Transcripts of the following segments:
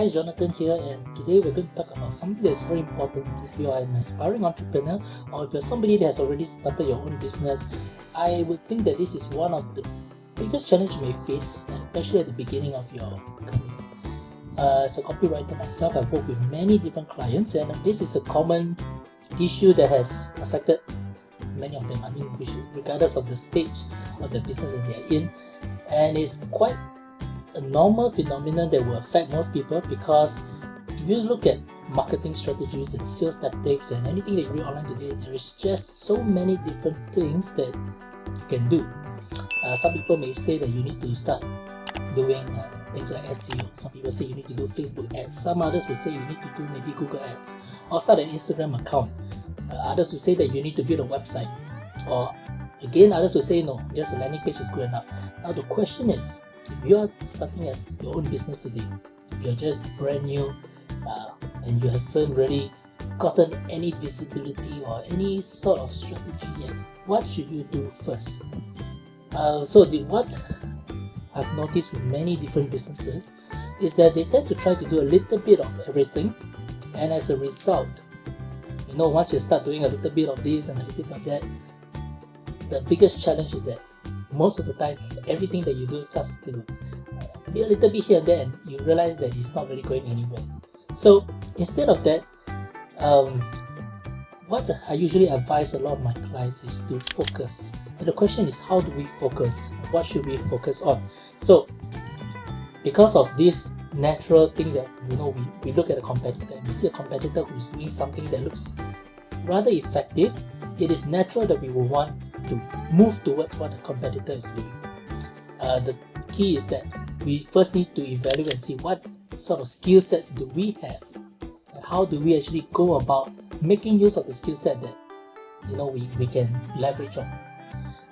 it's Jonathan here, and today we're going to talk about something that's very important. If you are an aspiring entrepreneur or if you're somebody that has already started your own business, I would think that this is one of the biggest challenges you may face, especially at the beginning of your career. As a copywriter myself, I've worked with many different clients, and this is a common issue that has affected many of them. I mean, regardless of the stage of the business that they're in, and it's quite a normal phenomenon that will affect most people, because if you look at marketing strategies and sales tactics and anything that you read online today, there is just so many different things that you can do. Some people may say that you need to start doing things like SEO. Some people say you need to do Facebook ads. Some others will say you need to do maybe Google ads or start an Instagram account. Others will say that you need to build a website, or again others will say no, just a landing page is good enough. Now the question is, if you are starting as your own business today, if you're just brand new and you haven't really gotten any visibility or any sort of strategy yet, what should you do first? What I've noticed with many different businesses is that they tend to try to do a little bit of everything, and as a result, once you start doing a little bit of this and a little bit of that, the biggest challenge is that most of the time everything that you do starts to be a little bit here and there, and you realize that it's not really going anywhere. So instead of that, what I usually advise a lot of my clients is to focus. And the question is, how do we focus? What should we focus on? So because of this natural thing that we look at a competitor and we see a competitor who's doing something that looks rather effective, it is natural that we will want to move towards what the competitor is doing. The key is that we first need to evaluate and see what sort of skill sets do we have, and how do we actually go about making use of the skill set that we can leverage on.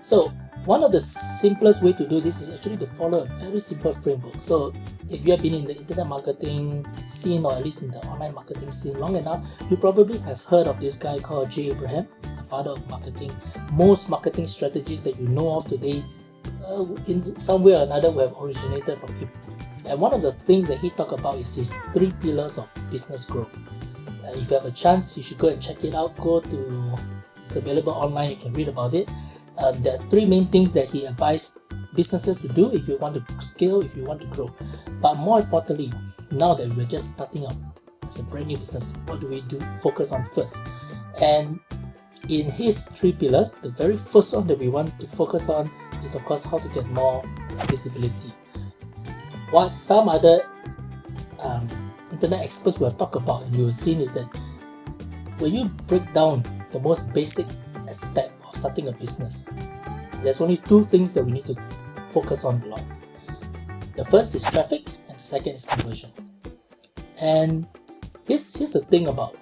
So one of the simplest way to do this is actually to follow a very simple framework. So if you have been in the internet marketing scene, or at least in the online marketing scene long enough, you probably have heard of this guy called J. Abraham. He's the father of marketing. Most marketing strategies that you know of today, in some way or another, will have originated from him. And one of the things that he talked about is his 3 pillars of business growth. If you have a chance, you should go and check it out. It's available online, you can read about it. There are 3 main things that he advised businesses to do if you want to scale, if you want to grow. But more importantly, now that we're just starting up as a brand new business, what do we focus on first? And in his 3 pillars, the very first one that we want to focus on is, of course, how to get more visibility. What some other internet experts will have talked about and you have seen is that when you break down the most basic aspect of starting a business, there's only 2 things that we need to focus on a lot. The first is traffic, and the second is conversion. And here's the thing about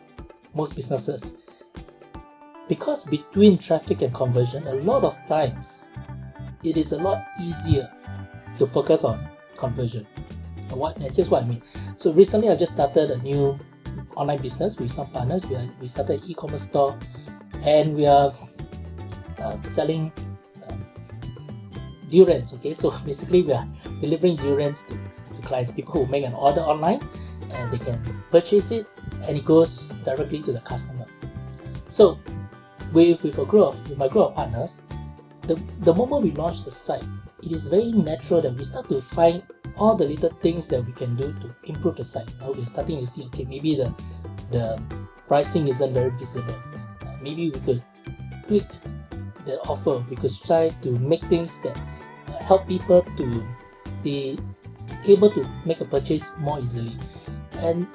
most businesses. Because between traffic and conversion, a lot of times it is a lot easier to focus on conversion. And here's what I mean. So recently I just started a new online business with some partners. We started an e-commerce store, and we are selling durians. Okay, so basically we are delivering durians to clients, people who make an order online, and they can purchase it, and it goes directly to the customer. So with my group of partners, the moment we launch the site, it is very natural that we start to find all the little things that we can do to improve the site. Now we're starting to see, okay, maybe the pricing isn't very visible. Maybe we could tweak the offer. We could try to make things that help people to be able to make a purchase more easily. And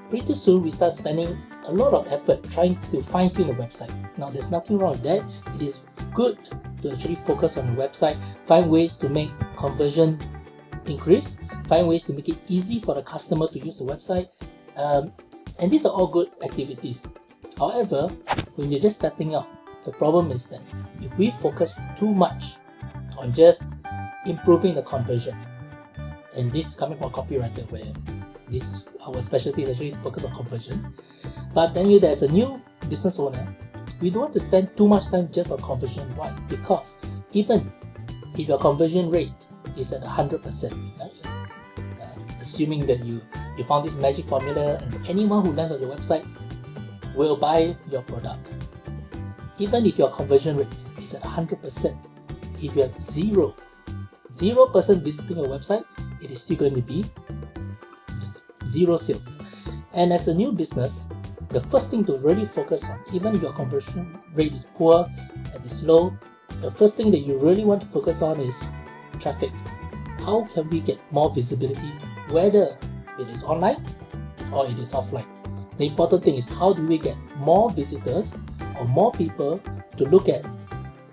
pretty soon we start spending a lot of effort trying to fine-tune the website. Now there's nothing wrong with that. It is good to actually focus on the website, find ways to make conversion increase, find ways to make it easy for the customer to use the website, and these are all good activities. However, when you're just starting out, the problem is that if we focus too much on just improving the conversion, and this coming from a copywriter where our specialty is actually to focus on conversion, but then there's a new business owner, we don't want to spend too much time just on conversion. Why? Because even if your conversion rate is at 100%, assuming that you found this magic formula and anyone who lands on your website will buy your product. Even if your conversion rate is at 100%, if you have 0% visiting your website, it is still going to be 0 sales. And as a new business, the first thing to really focus on, even if your conversion rate is poor and is low, the first thing that you really want to focus on is traffic. How can we get more visibility, whether it is online or it is offline? The important thing is, how do we get more visitors or more people to look at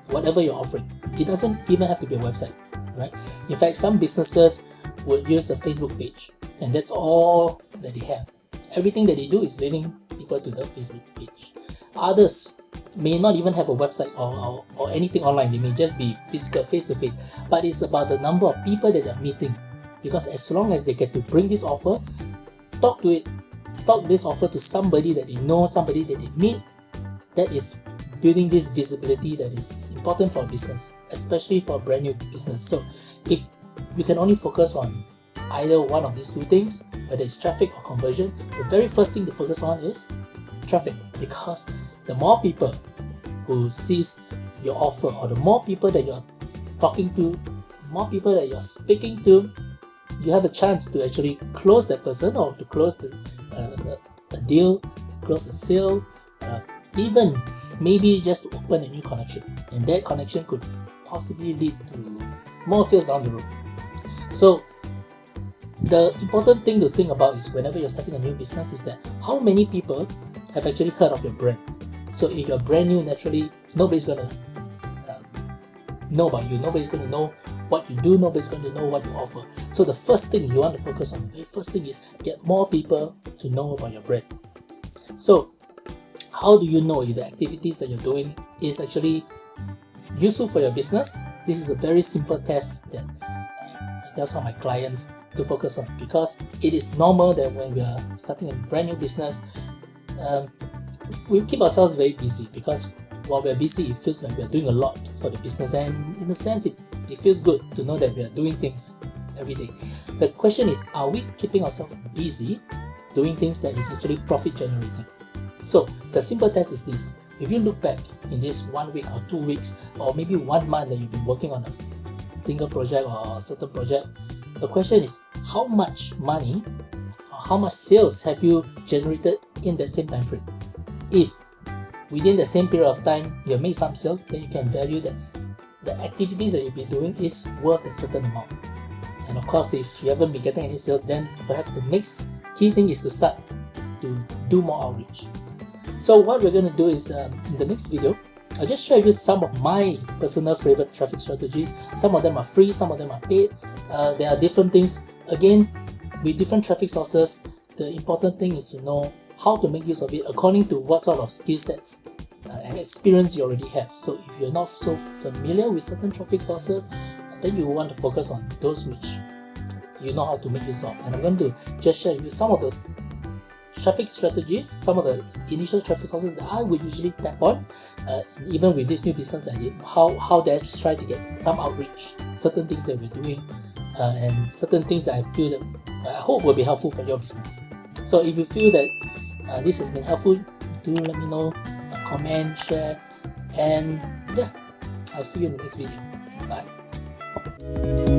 whatever you're offering? It doesn't even have to be a website, right? In fact, some businesses would use a Facebook page, and that's all that they have. Everything that they do is leading people to the Facebook page. Others may not even have a website or anything online. They may just be physical, face-to-face. But it's about the number of people that they're meeting. Because as long as they get to bring this offer, talk this offer to somebody that they know, somebody that they meet, that is building this visibility that is important for a business, especially for a brand new business. So if you can only focus on either one of these two things, whether it's traffic or conversion, the very first thing to focus on is traffic, because the more people who sees your offer, or the more people that you're talking to, the more people that you're speaking to, you have a chance to actually close that person, or to close a deal, close a sale, even maybe just to open a new connection, and that connection could possibly lead to more sales down the road. So the important thing to think about is, whenever you're starting a new business, is that how many people have actually heard of your brand. So if you're brand new, naturally nobody's gonna know about you, nobody's gonna know what you do, nobody's gonna know what you offer. So the first thing you want to focus on, the very first thing, is get more people to know about your brand. So how do you know if the activities that you're doing is actually useful for your business? This is a very simple test that I tell some of my clients to focus on, because it is normal that when we are starting a brand new business, we keep ourselves very busy, because while we're busy, it feels like we're doing a lot for the business, and in a sense it feels good to know that we are doing things every day. The question is, are we keeping ourselves busy doing things that is actually profit generating? So the simple test is this: if you look back in this 1 week or 2 weeks, or maybe 1 month that you've been working on a single project or a certain project, the question is, how much money or how much sales have you generated in that same time frame? If within the same period of time you made some sales, then you can value that the activities that you've been doing is worth a certain amount. And of course, if you haven't been getting any sales, then perhaps the next key thing is to start to do more outreach. So what we're going to do is, in the next video, I'll just share with you some of my personal favorite traffic strategies. Some of them are free, some of them are paid. There are different things. Again, with different traffic sources, the important thing is to know how to make use of it according to what sort of skill sets and experience you already have. So if you're not so familiar with certain traffic sources, then you want to focus on those which you know how to make use of. And I'm going to just share with you some of the traffic strategies, some of the initial traffic sources that I would usually tap on, even with this new business that I did, how they try to get some outreach, certain things that we're doing, and certain things that I feel that I hope will be helpful for your business. So if you feel that this has been helpful, do let me know, comment, share, and yeah, I'll see you in the next video. Bye.